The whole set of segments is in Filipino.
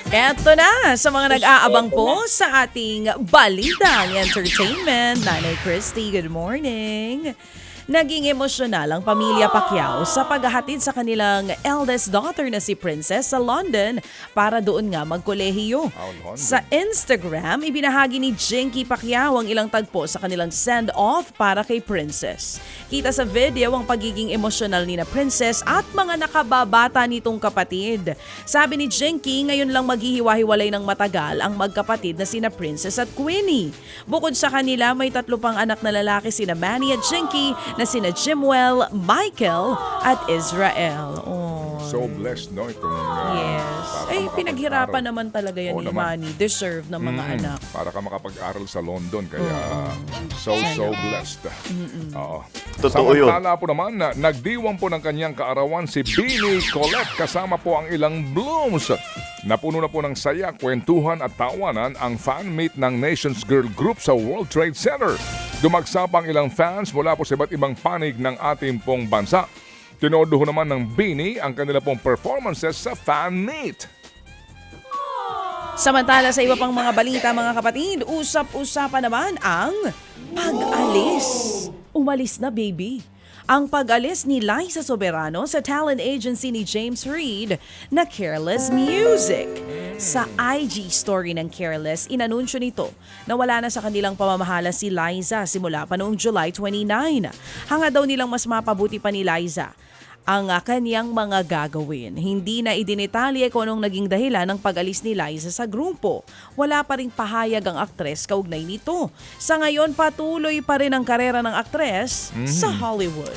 Eto na sa mga nag-aabang po sa ating balitang entertainment. Nanay Christy, good morning. Naging emosyonal ang pamilya Pacquiao sa paghahatid sa kanilang eldest daughter na si Princess sa London para doon nga magkolehiyo. Sa Instagram, ibinahagi ni Jinky Pacquiao ang ilang tagpo sa kanilang send-off para kay Princess. Kita sa video ang pagiging emosyonal ni na Princess at mga nakababata nitong kapatid. Sabi ni Jinky, ngayon lang maghihiwa-hiwalay ng matagal ang magkapatid na sina Princess at Queenie. Bukod sa kanila, may 3 pang anak na lalaki sina Manny at Jinky na sina Jimwell, Michael at Israel. Oh. So blessed, no? Itong, Yes. Ay, pinaghirapan naman talaga yan ni Manny. Deserve ng mga anak. Para ka makapag-aral sa London. Kaya so blessed. Oo. Totoo yun. Samantala po naman, nagdiwang po ng kanyang kaarawan si Bini Colette kasama po ang ilang blooms. Napuno na po ng saya, kwentuhan at tawanan ang fan-meet ng Nations Girl Group sa World Trade Center. Dumagsap ang ilang fans mula po sa iba't ibang panig ng ating pong bansa. Tinodo naman ng Bini ang kanila pong performances sa fan-meet. Samantala sa iba pang mga balita mga kapatid, usap-usapan naman ang pag-alis. Umalis na baby. Ang pag-alis ni Liza Soberano sa talent agency ni James Reid na Careless Music. Sa IG story ng Careless, inanunsyo nito na wala na sa kanilang pamamahala si Liza simula pa noong July 29. Hanga daw nilang mas mapabuti pa ni Liza ang kanyang mga gagawin. Hindi na idinetalye kung anong naging dahilan ng pag-alis ni Liza sa grupo. Wala pa ring pahayag ang aktres kaugnay nito. Sa ngayon, patuloy pa rin ang karera ng aktres sa Hollywood.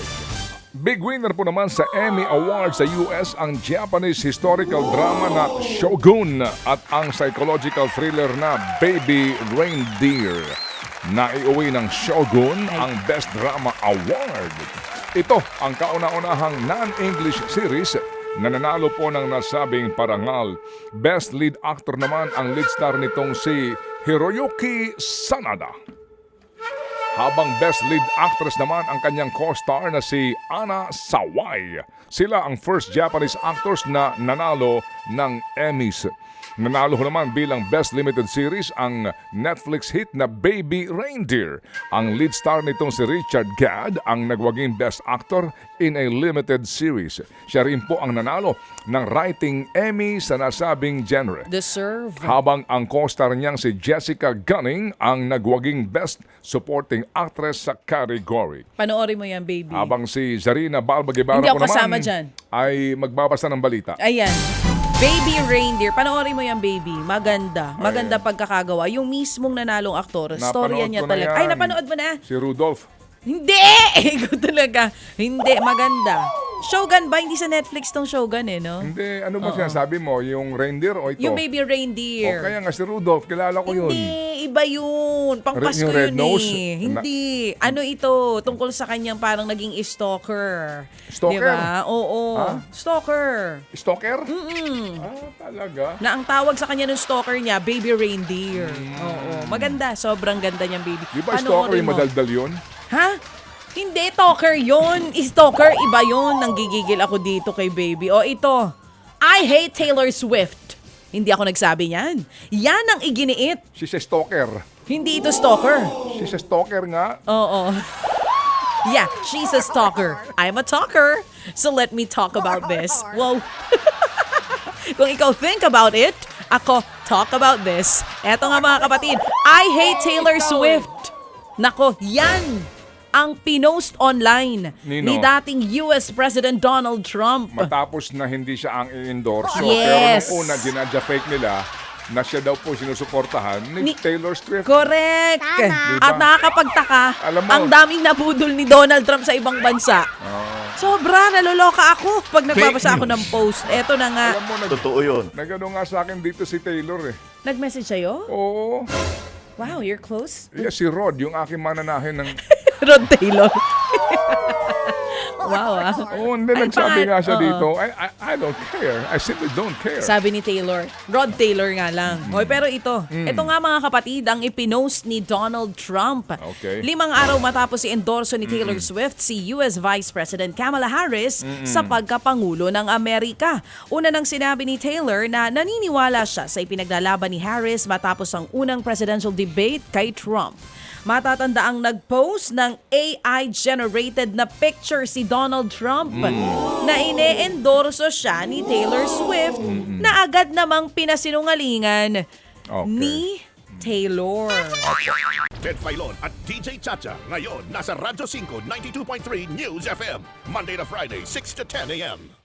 Big winner po naman sa Emmy Awards sa US ang Japanese historical drama na Shogun at ang psychological thriller na Baby Reindeer. Naiuwi ng Shogun ang Best Drama Award. Ito ang kauna-unahang non-English series na nanalo po ng nasabing parangal. Best lead actor naman ang lead star nitong si Hiroyuki Sanada. Habang best lead actress naman ang kanyang co-star na si Anna Sawai. Sila ang first Japanese actors na nanalo ng Emmys. Nanalo naman bilang Best Limited Series ang Netflix hit na Baby Reindeer. Ang lead star nitong si Richard Gad ang nagwaging Best Actor in a Limited Series. Siya rin po ang nanalo ng Writing Emmy sa nasabing genre. Deserve. Habang ang co-star niyang si Jessica Gunning ang nagwaging Best Supporting Actress sa category. Panoorin mo yan, baby. Habang si Zarina Balba-Guevara Hindi ako po naman kasama dyan. ay magbabasa ng balita. Ayan. Baby Reindeer. Panoorin mo yan, baby. Maganda. Maganda pagkakagawa. Yung mismong nanalong aktor, storya Napanood niya ko na talaga. yan. Ay, napanood mo na? Si Rudolph. Hindi! Ikaw talaga. Hindi, maganda. Shogun ba? Hindi sa Netflix tong Shogun no? Hindi, ano ba sinasabi mo? Yung reindeer o ito? Yung Baby O Reindeer. kaya nga si Rudolph, kilala ko yun. Hindi, iba yun. Pangpasko Yung red yun nose? Hindi. Ano ito? Tungkol sa kanyang parang naging stalker. Stalker? Diba? Oo. Ha? Stalker. Stalker? Talaga? Na ang tawag sa kanya ng stalker niya, Baby Reindeer. Oo. Maganda. Sobrang ganda niyang baby. Di ba Panoorin stalker yung mo. madaldal yun? Ha? Hindi, talker yun. Stalker, iba yun. Nanggigigil ako dito kay baby. O ito, I hate Taylor Swift. Hindi ako nagsabi niyan. Yan ang iginiit. She's a stalker. Hindi ito stalker. She's a stalker nga. Oo. Yeah, she's a stalker. I'm a talker. So let me talk about this. Well, kung ikaw think about it, ako talk about this. Eto nga mga kapatid, I hate Taylor Swift. Nako, yan ang pinost online Nino? ni dating US President Donald Trump. Matapos na hindi siya ang i-endorse. Yes. Pero nung una, ginadya-fake nila na siya daw po sinusuportahan ni Taylor Swift. Correct. Diba? At nakakapagtaka, Alam mo- ang daming nabudol ni Donald Trump sa ibang bansa. Sobra, naloloka ako pag nagbabasa ako ng post. Eto na nga. Alam mo, Totoo yun. nagano nga sa akin dito si Taylor eh. Nag-message sa'yo? Oo. Wow, you're close? Yeah, si Rod, yung aking mananahin ng... Rod Taylor. Wow, ah. Oo, hindi Ay, nagsabi nga siya oo. dito, I don't care. I simply don't care. Sabi ni Taylor. Rod Taylor nga lang. Oy, pero ito nga mga kapatid ang ipinost ni Donald Trump. Okay. 5 araw matapos i-endorso ni Taylor Swift si US Vice President Kamala Harris sa pagkapangulo ng Amerika. Una nang sinabi ni Taylor na naniniwala siya sa ipinaglalaban ni Harris matapos ang unang presidential debate kay Trump. Matatanda ang nag-post ng AI-generated na picture si Donald Trump na ine-endorso siya ni Taylor Swift na agad namang pinasinungalingan ni Taylor. Ted Filon at DJ Chacha. Ngayon, nasa Radyo 5, 92.3 News FM. Monday to Friday, 6 to 10 a.m.